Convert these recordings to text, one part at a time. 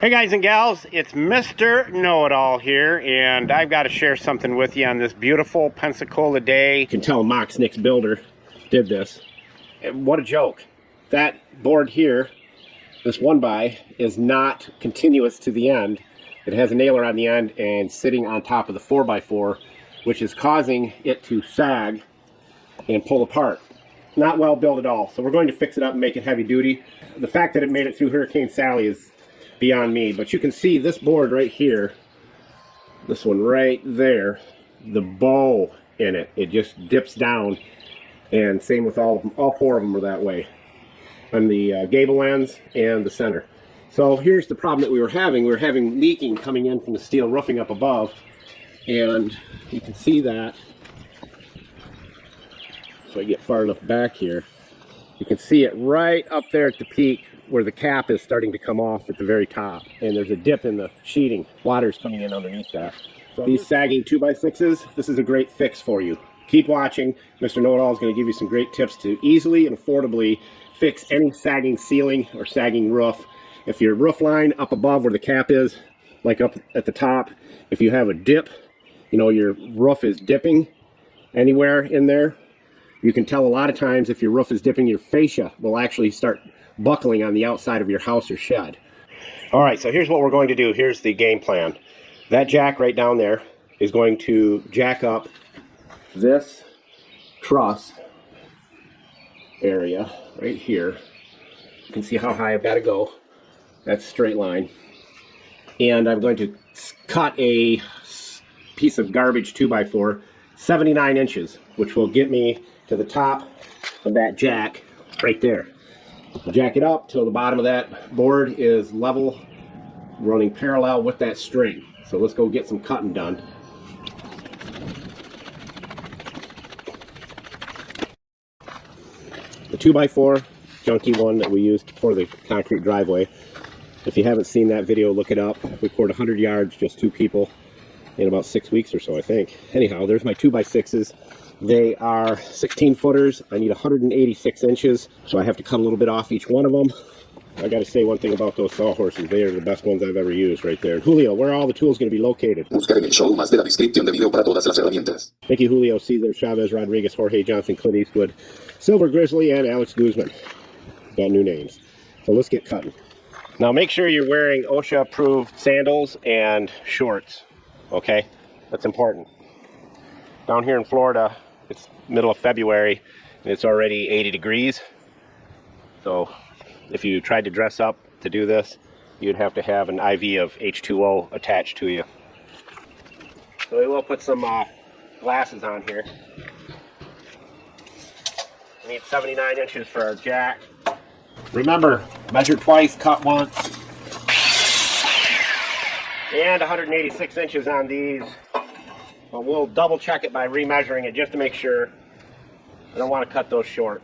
Hey guys and gals, it's Mr. Know-It-All here, and I've got to share something with you on this beautiful Pensacola day. You can tell Mox Nick's builder did this. And what a joke. That board here, this 1x, is not continuous to the end. It has a nailer on the end and sitting on top of the 4x4, which is causing it to sag and pull apart. Not well built at all. So we're going to fix it up and make it heavy duty. The fact that it made it through Hurricane Sally is beyond me, but you can see this board right here, this one right there, the bow in it, it just dips down, and same with all of them. All four of them are that way on the gable ends and the center. So here's the problem that we were having leaking coming in from the steel roofing up above, and you can see that. So I get far enough back here, you can see it right up there at the peak where the cap is starting to come off at the very top, and there's a dip in the sheeting. Water's coming in underneath that. So these sagging 2x6s, this is a great fix for you. Keep watching. Mr. Know-It-All is going to give you some great tips to easily and affordably fix any sagging ceiling or sagging roof. If your roof line up above where the cap is, like up at the top, if you have a dip, you know, your roof is dipping anywhere in there, you can tell a lot of times if your roof is dipping, your fascia will actually start buckling on the outside of your house or shed. All right, so here's what we're going to do. Here's the game plan. That jack right down there is going to jack up this truss area right here. You can see how high I've got to go. That's a straight line. And I'm going to cut a piece of garbage 2x4, 79 inches, which will get me to the top of that jack right there. I'll jack it up till the bottom of that board is level, running parallel with that string. So let's go get some cutting done. The 2x4 junky one that we used for the concrete driveway. If you haven't seen that video, look it up. We poured 100 yards, just 2 people, in about 6 weeks or so, I think. Anyhow, there's my 2x6s. They are 16 footers. I need 186 inches, so I have to cut a little bit off each one of them. I got to say one thing about those sawhorses. They are the best ones I've ever used right there. Julio, where are all the tools going to be located? Buscar en el show más de la descripción de video para todas las herramientas. Mickey, Julio, Cesar, Chavez, Rodriguez, Jorge Johnson, Clint Eastwood, Silver Grizzly, and Alex Guzman. Got new names. So let's get cutting. Now make sure you're wearing OSHA approved sandals and shorts. Okay? That's important. Down here in Florida, it's middle of February and it's already 80 degrees. So if you tried to dress up to do this, you'd have to have an IV of H2O attached to you. So we will put some glasses on here. We need 79 inches for our jack. Remember, measure twice, cut once. And 186 inches on these. But we'll double check it by remeasuring it just to make sure. I don't want to cut those short.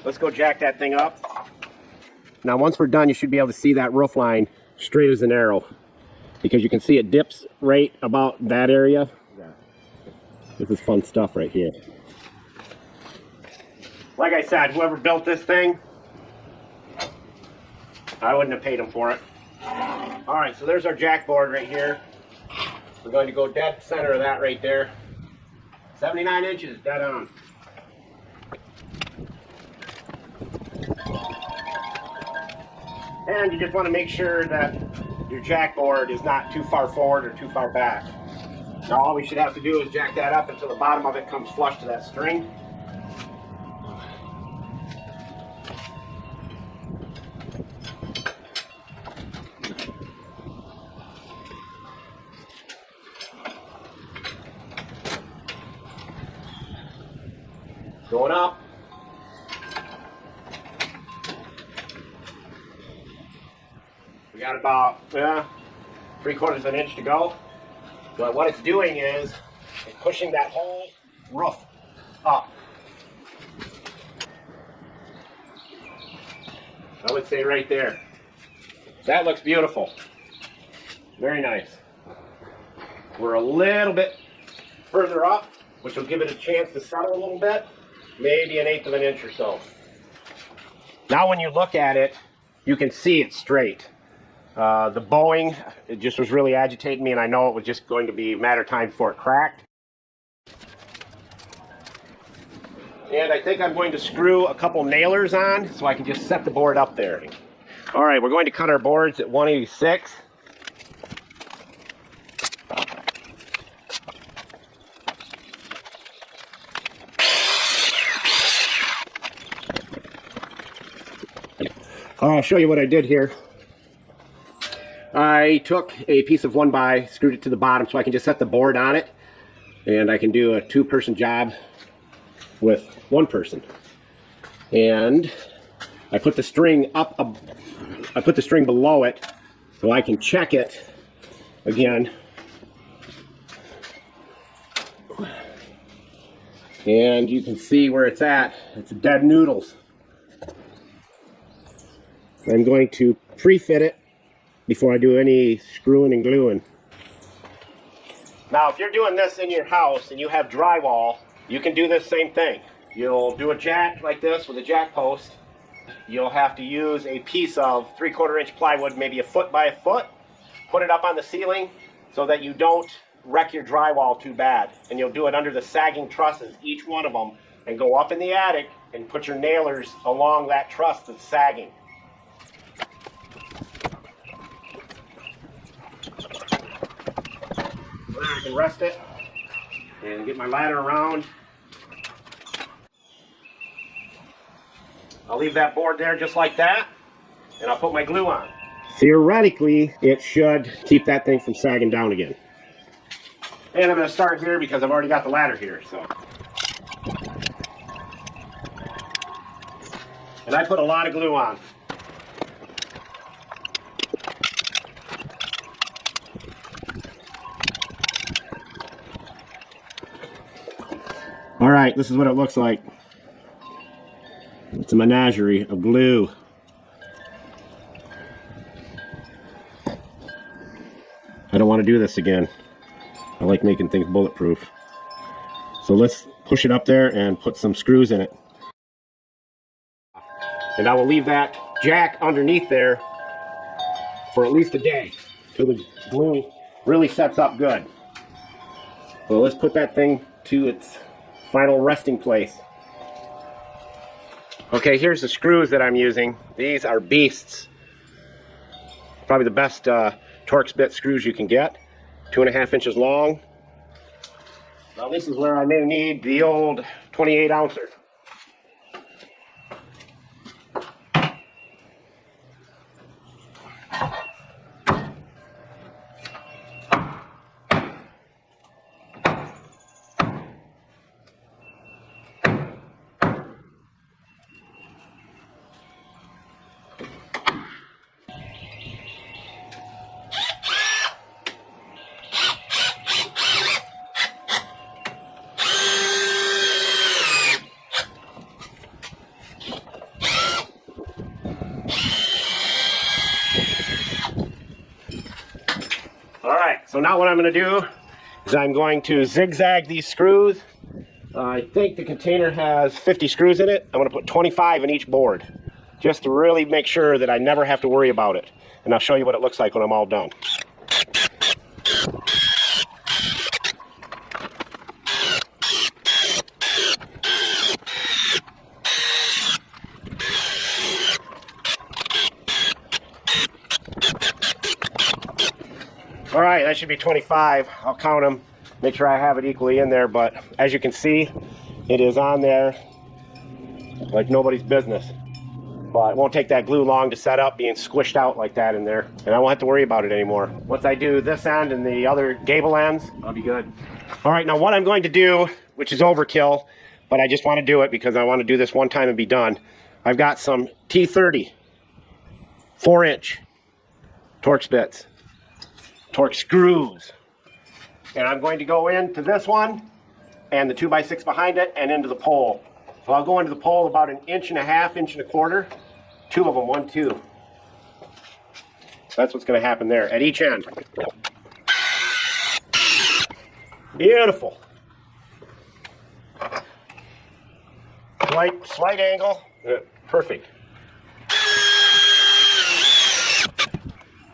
Let's go jack that thing up. Now once we're done, you should be able to see that roof line straight as an arrow, because you can see it dips right about that area. This is fun stuff right here. Like I said, whoever built this thing, I wouldn't have paid him for it. All right, so there's our jack board right here. We're going to go dead center of that right there. 79 inches, dead on. And you just want to make sure that your jack board is not too far forward or too far back. Now all we should have to do is jack that up until the bottom of it comes flush to that string. Going up. We got about 3/4 of an inch to go. But what it's doing is it's pushing that whole roof up. I would say right there. That looks beautiful. Very nice. We're a little bit further up, which will give it a chance to settle a little bit. Maybe 1/8 of an inch or so. Now when you look at it, you can see it's straight. The bowing, it just was really agitating me, and I know it was just going to be a matter of time before it cracked. And I think I'm going to screw a couple nailers on so I can just set the board up there. All right, we're going to cut our boards at 186. I'll show you what I did here. I took a piece of 1x, screwed it to the bottom so I can just set the board on it, and I can do a 2-person job with 1 person. And I put the string I put the string below it so I can check it again. And you can see where it's at. It's dead noodles. I'm going to pre-fit it before I do any screwing and gluing. Now, if you're doing this in your house and you have drywall, you can do this same thing. You'll do a jack like this with a jack post. You'll have to use a piece of 3/4 inch plywood, maybe 1 foot by 1 foot. Put it up on the ceiling so that you don't wreck your drywall too bad. And you'll do it under the sagging trusses, each one of them, and go up in the attic and put your nailers along that truss that's sagging. I can rest it and get my ladder around. I'll leave that board there just like that, and I'll put my glue on. Theoretically, it should keep that thing from sagging down again. And I'm going to start here because I've already got the ladder here. So, and I put a lot of glue on. All right, this is what it looks like. It's a menagerie of glue. I don't want to do this again. I like making things bulletproof. So let's push it up there and put some screws in it. And I will leave that jack underneath there for at least a day till the glue really sets up good. So let's put that thing to its final resting place. Okay, here's the screws that I'm using. These are beasts. Probably the best Torx bit screws you can get. 2.5 inches long. Now this is where I may need the old 28 ouncer. Alright, so now what I'm going to do is I'm going to zigzag these screws. I think the container has 50 screws in it. I'm going to put 25 in each board, just to really make sure that I never have to worry about it. And I'll show you what it looks like when I'm all done. All right, that should be 25. I'll count them, make sure I have it equally in there, but as you can see, it is on there like nobody's business. But it won't take that glue long to set up, being squished out like that in there, and I won't have to worry about it anymore. Once I do this end and the other gable ends, I'll be good. All right, now what I'm going to do, which is overkill, but I just want to do it because I want to do this one time and be done. I've got some T30 4-inch Torx bits. Torx screws, and I'm going to go into this one and the 2x6 behind it and into the pole. So I'll go into the pole about 1.5 inches, 1.25 inches, 2 of them, 1, 2. That's what's going to happen there at each end. Beautiful. Slight angle, perfect.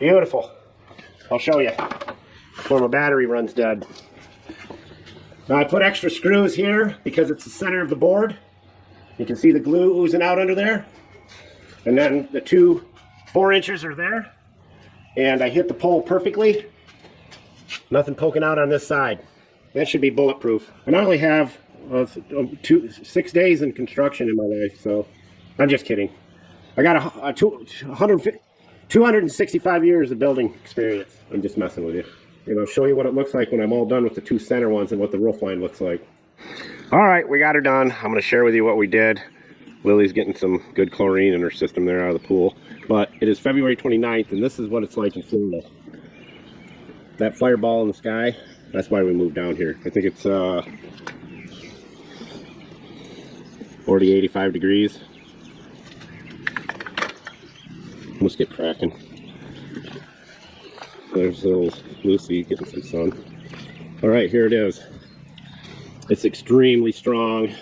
Beautiful. I'll show you before my battery runs dead. Now I put extra screws here because it's the center of the board. You can see the glue oozing out under there. And then the two 4-inchers are there. And I hit the pole perfectly. Nothing poking out on this side. That should be bulletproof. And I only have 6 days in construction in my life, so I'm just kidding. I got 265 years of building experience. I'm just messing with you. And I'll show you what it looks like when I'm all done with the two center ones and what the roof line looks like. All right, we got her done. I'm going to share with you what we did. Lily's getting some good chlorine in her system there out of the pool. But it is February 29th, and this is what it's like in Florida. That fireball in the sky, that's why we moved down here. I think it's 40, 85 degrees. Let's get cracking. There's little Lucy getting some sun. All right, here it is. It's extremely strong,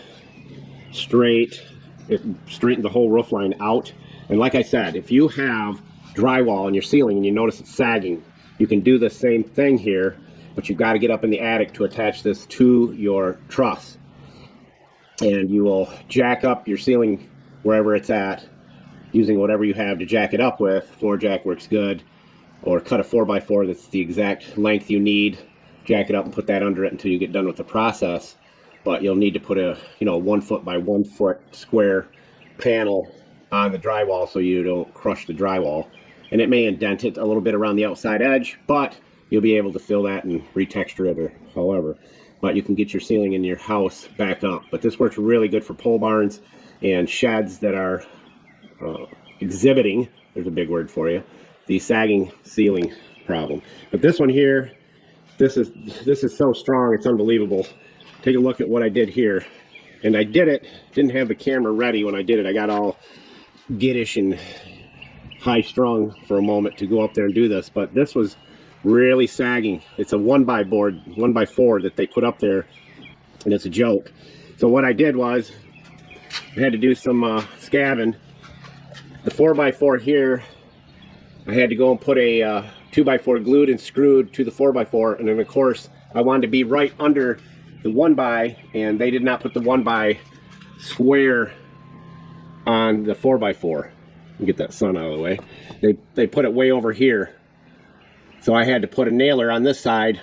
straight. It straightened the whole roof line out. And like I said, if you have drywall in your ceiling and you notice it's sagging, you can do the same thing here, but you've got to get up in the attic to attach this to your truss. And you will jack up your ceiling wherever it's at using whatever you have to jack it up with. Floor jack works good. Or cut a 4x4 that's the exact length you need. Jack it up and put that under it until you get done with the process. But you'll need to put a 1 foot by 1 foot square panel on the drywall so you don't crush the drywall. And it may indent it a little bit around the outside edge, but you'll be able to fill that and retexture it or however. But you can get your ceiling in your house back up. But this works really good for pole barns and sheds that are exhibiting, there's a big word for you, the sagging ceiling problem. But this one here, this is so strong, it's unbelievable. Take a look at what I did here. And I didn't have the camera ready when I did it. I got all giddish and high strung for a moment to go up there and do this, but this was really sagging. It's a 1x4 that they put up there, and it's a joke. So what I did was I had to do some scabbing. The 4x4 here, I had to go and put a 2x4 glued and screwed to the 4x4, and then of course I wanted to be right under the 1x, and they did not put the 1x square on the 4x4. Get that sun out of the way. They put it way over here, so I had to put a nailer on this side,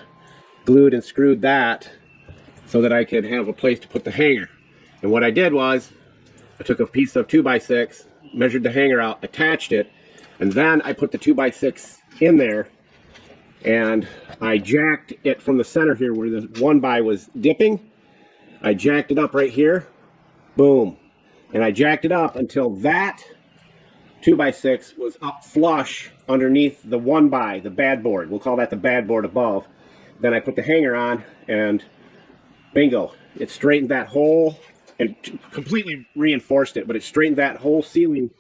glued and screwed that so that I could have a place to put the hanger. And what I did was I took a piece of 2x6, measured the hanger out, attached it, and then I put the 2x6 in there, and I jacked it from the center here where the 1x was dipping. I jacked it up right here, boom, and I jacked it up until that 2x6 was up flush underneath the 1x, the bad board. We'll call that the bad board above. Then I put the hanger on, and bingo, it straightened that whole, and completely reinforced it, but it straightened that whole ceiling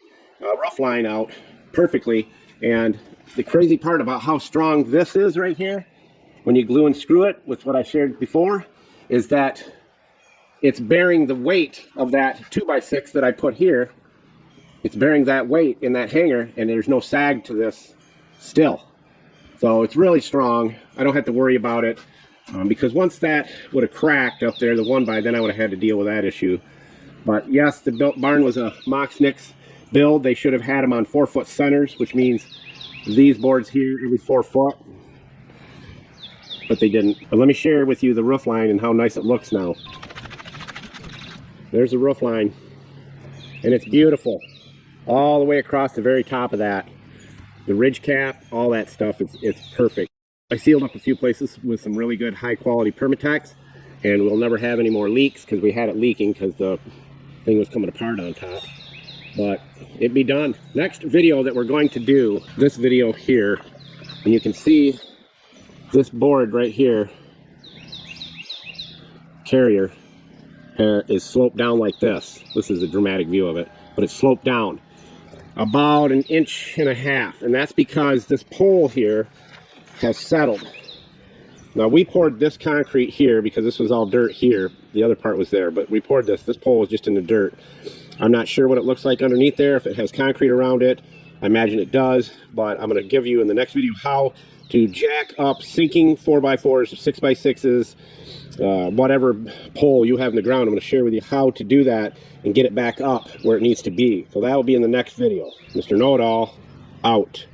rough line out perfectly. And the crazy part about how strong this is right here, when you glue and screw it with what I shared before, is that it's bearing the weight of that 2x6 that I put here. It's bearing that weight in that hanger, and there's no sag to this still. So it's really strong. I don't have to worry about it, because once that would have cracked up there, the 1x, then I would have had to deal with that issue. But yes, the barn was a Moxnix build. They should have had them on 4-foot centers, which means these boards here every 4 foot, but they didn't. But let me share with you the roof line and how nice it looks now. There's the roof line, and it's beautiful all the way across the very top of that. The ridge cap, all that stuff, it's perfect. I sealed up a few places with some really good high quality Permatex, and we'll never have any more leaks because we had it leaking because the thing was coming apart on top. But it'd be done. Next video that we're going to do, this video here, and you can see this board right here, carrier, is sloped down like this. This is a dramatic view of it, but it's sloped down about 1.5 inches, and that's because this pole here has settled. Now we poured this concrete here because this was all dirt here. The other part was there, but we poured this. This pole was just in the dirt. I'm not sure what it looks like underneath there, if it has concrete around it, I imagine it does, but I'm going to give you in the next video how to jack up sinking 4x4s, 6x6s, whatever pole you have in the ground. I'm going to share with you how to do that and get it back up where it needs to be. So that will be in the next video. Mr. Know-It-All, out.